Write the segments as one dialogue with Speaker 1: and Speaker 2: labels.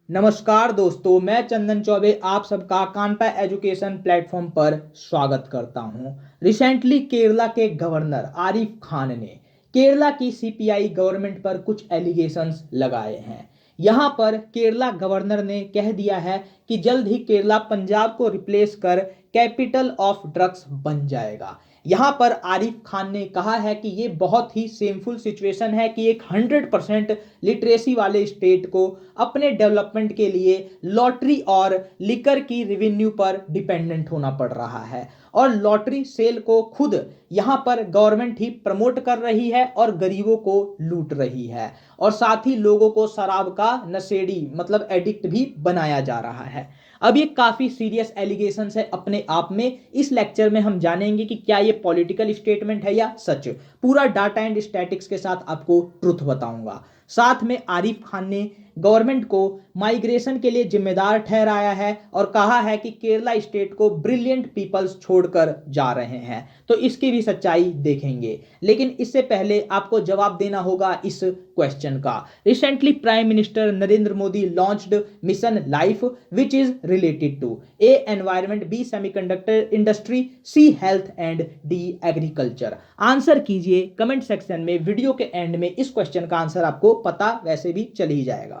Speaker 1: नमस्कार दोस्तों, मैं चंदन चौबे आप सबका कानपा एजुकेशन प्लेटफॉर्म पर स्वागत करता हूं। रिसेंटली केरला के गवर्नर आरिफ खान ने केरला की सीपीआई गवर्नमेंट पर कुछ एलिगेशंस लगाए हैं। यहां पर केरला गवर्नर ने कह दिया है कि जल्द ही केरला पंजाब को रिप्लेस कर कैपिटल ऑफ ड्रग्स बन जाएगा। यहाँ पर आरिफ खान ने कहा है कि ये बहुत ही सेमफुल सिचुएशन है कि एक 100% लिटरेसी वाले स्टेट को अपने डेवलपमेंट के लिए लॉटरी और लिकर की रेवेन्यू पर डिपेंडेंट होना पड़ रहा है और लॉटरी सेल को खुद यहाँ पर गवर्नमेंट ही प्रमोट कर रही है और गरीबों को लूट रही है और साथ ही लोगों को शराब का नशेड़ी मतलब एडिक्ट भी बनाया जा रहा है। अब ये काफी सीरियस एलिगेशंस है अपने आप में। इस लेक्चर में हम जानेंगे कि क्या ये पॉलिटिकल स्टेटमेंट है या सच। पूरा डाटा एंड स्टैटिक्स के साथ आपको ट्रुथ बताऊंगा। साथ में आरिफ खान ने गवर्नमेंट को माइग्रेशन के लिए जिम्मेदार ठहराया है और कहा है कि केरला स्टेट को ब्रिलियंट पीपल्स छोड़कर जा रहे हैं, तो इसकी भी सच्चाई देखेंगे। लेकिन इससे पहले आपको जवाब देना होगा इस क्वेश्चन का। Recently prime minister Narendra Modi launched mission life which is related to A environment, B semiconductor industry, C health and D agriculture. Answer कीजिए कमेंट सेक्शन में। वीडियो के एंड में इस क्वेश्चन का आंसर आपको पता वैसे भी चल ही जाएगा।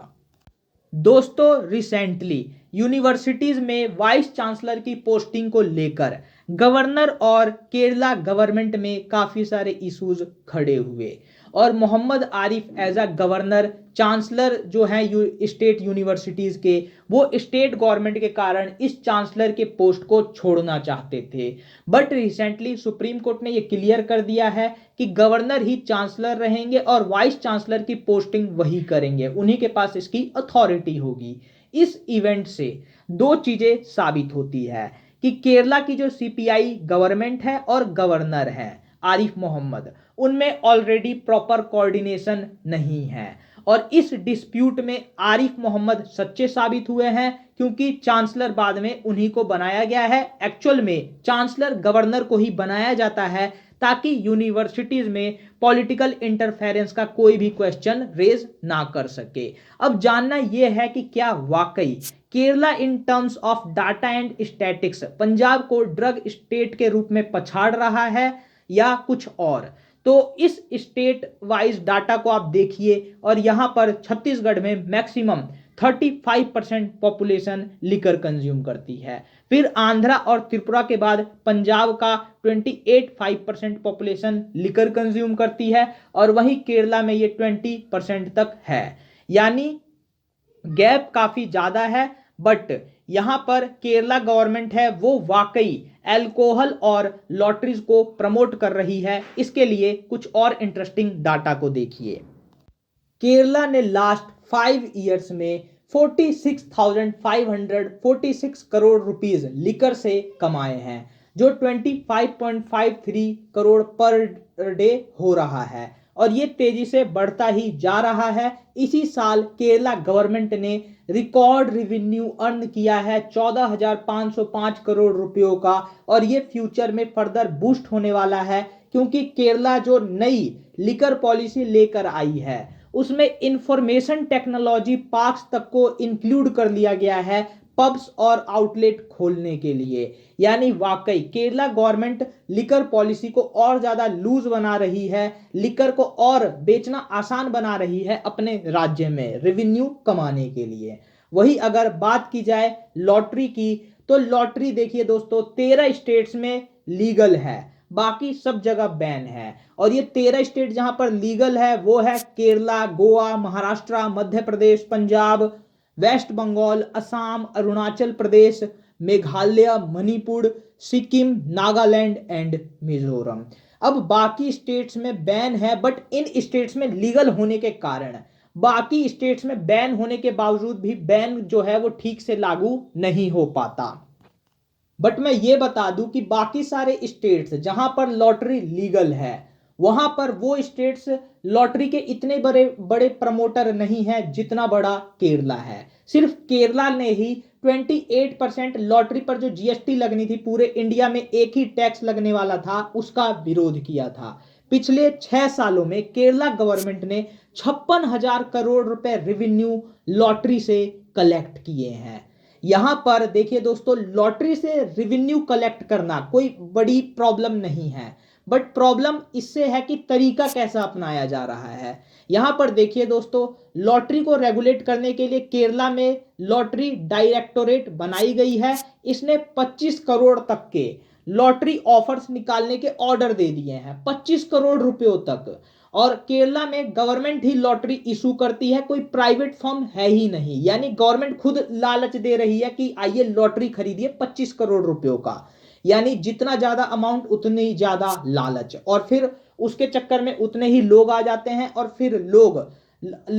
Speaker 1: दोस्तों, रिसेंटली यूनिवर्सिटीज में वाइस चांसलर की पोस्टिंग को लेकर गवर्नर और केरला गवर्नमेंट में काफी इशूज इश्यूज खड़े हुए और Mohammad Arif as a governor chancellor जो है स्टेट यूनिवर्सिटीज के, वो स्टेट गवर्नमेंट के कारण इस चांसलर के पोस्ट को छोड़ना चाहते थे। बट रिसेंटली सुप्रीम कोर्ट ने ये क्लियर कर दिया है कि गवर्नर ही चांसलर रहेंगे और वाइस चांसलर की पोस्टिंग वही करेंगे, उन्हीं के पास इसकी अथॉरिटी होगी। इस इवेंट से दो चीजें साबित होती है कि केरला की जो सीपीआई गवर्नमेंट है और गवर्नर है आरिफ मोहम्मद, उनमें ऑलरेडी प्रॉपर कोऑर्डिनेशन नहीं है और इस डिस्प्यूट में आरिफ मोहम्मद सच्चे साबित हुए हैं क्योंकि चांसलर बाद में उन्हीं को बनाया गया है। एक्चुअल में चांसलर गवर्नर को ही बनाया जाता है ताकि यूनिवर्सिटीज में पॉलिटिकल इंटरफेरेंस का कोई भी क्वेश्चन रेज ना कर सके। अब जानना यह है कि क्या वाकई Kerala in terms of data and statics Punjab को ड्रग स्टेट के रूप में पछाड़ रहा है या कुछ और। तो इस स्टेट वाइज डाटा को आप देखिए और यहां पर छत्तीसगढ़ में मैक्सिमम 35% पॉपुलेशन लिकर कंज्यूम करती है। फिर आंध्रा और त्रिपुरा के बाद पंजाब का 28.5% पॉपुलेशन लिकर कंज्यूम करती है और वहीं केरला में ये 20% तक है। यानी गैप काफी ज्यादा है। बट यहां पर केरला गवर्नमेंट है वो वाकई अल्कोहल और लॉटरीज को प्रमोट कर रही है। इसके लिए कुछ और इंटरेस्टिंग डाटा को देखिए। केरला ने लास्ट 5 ईयर्स में 46,546 करोड़ रुपीस लिकर से कमाए हैं, जो 25.53 करोड़ पर डे हो रहा है और ये तेजी से बढ़ता ही जा रहा है। इसी साल केरला गवर्नमेंट ने रिकॉर्ड रेवेन्यू अर्न किया है 14,505 करोड़ रुपयों का और ये फ्यूचर में फर्दर बूस्ट होने वाला है क्योंकि केरला जो नई लिकर पॉलिसी लेकर आई है उसमें इंफॉर्मेशन टेक्नोलॉजी पार्क्स तक को इंक्लूड कर लिया गया है पब्स और आउटलेट खोलने के लिए। यानी वाकई केरला गवर्नमेंट लिकर पॉलिसी को और ज्यादा लूज बना रही है, लिकर को और बेचना आसान बना रही है अपने राज्य में रेवेन्यू कमाने के लिए। वही अगर बात की जाए लॉटरी की, तो लॉटरी देखिए दोस्तों 13 स्टेट्स में लीगल है, बाकी सब जगह बैन है और ये 13 स्टेट जहां पर लीगल है वो है केरला, गोवा, महाराष्ट्र, मध्य प्रदेश, पंजाब, वेस्ट बंगाल, असम, अरुणाचल प्रदेश, मेघालय, मणिपुर, सिक्किम, नागालैंड एंड मिजोरम। अब बाकी स्टेट्स में बैन है बट इन स्टेट्स में लीगल होने के कारण बाकी स्टेट्स में बैन होने के बावजूद भी बैन जो है वो ठीक से लागू नहीं हो पाता। बट मैं ये बता दूं कि बाकी सारे स्टेट्स जहां पर लॉटरी लीगल है वहां पर वो स्टेट्स लॉटरी के इतने बड़े बड़े प्रमोटर नहीं है जितना बड़ा केरला है। सिर्फ केरला ने ही 28% लॉटरी पर जो जीएसटी लगनी थी पूरे इंडिया में एक ही टैक्स लगने वाला था उसका विरोध किया था। पिछले 6 सालों में केरला गवर्नमेंट ने 56,000 करोड़ रुपए रेवेन्यू लॉटरी से कलेक्ट किए हैं। यहां पर देखिए दोस्तों, लॉटरी से रेवेन्यू कलेक्ट करना कोई बड़ी प्रॉब्लम नहीं है, बट प्रॉब्लम इससे है कि तरीका कैसा अपनाया जा रहा है। यहां पर देखिए दोस्तों, लॉटरी को रेगुलेट करने के लिए केरला में लॉटरी डायरेक्टोरेट बनाई गई है। इसने 25 करोड़ तक के लॉटरी ऑफर्स निकालने के ऑर्डर दे दिए हैं, 25 करोड़ रुपयों तक। और केरला में गवर्नमेंट ही लॉटरी इशू करती है, कोई प्राइवेट फर्म है ही नहीं, यानी गवर्नमेंट खुद लालच दे रही है कि आइए लॉटरी खरीदिए 25 करोड़ रुपयों का। यानी जितना ज्यादा अमाउंट उतनी ज्यादा लालच, और फिर उसके चक्कर में उतने ही लोग आ जाते हैं, और फिर लोग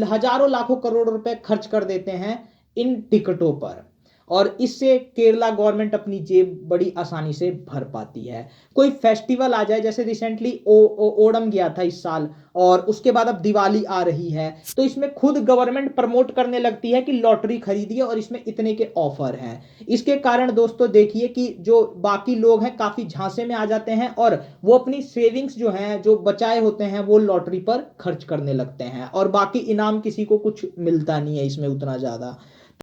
Speaker 1: हजारों लाखों करोड़ रुपए खर्च कर देते हैं इन टिकटों पर। और इससे केरला गवर्नमेंट अपनी जेब बड़ी आसानी से भर पाती है। कोई फेस्टिवल आ जाए, जैसे रिसेंटली ओणम गया था इस साल, और उसके बाद अब दिवाली आ रही है, तो इसमें खुद गवर्नमेंट प्रमोट करने लगती है कि लॉटरी खरीदिए और इसमें इतने के ऑफर हैं। इसके कारण दोस्तों देखिए कि जो बाकी लोग हैं काफी झांसे में आ जाते हैं, और वो अपनी सेविंग्स जो हैं, जो बचाए होते हैं, वो लॉटरी पर खर्च करने लगते हैं, और बाकी इनाम किसी को कुछ मिलता नहीं है इसमें उतना ज्यादा।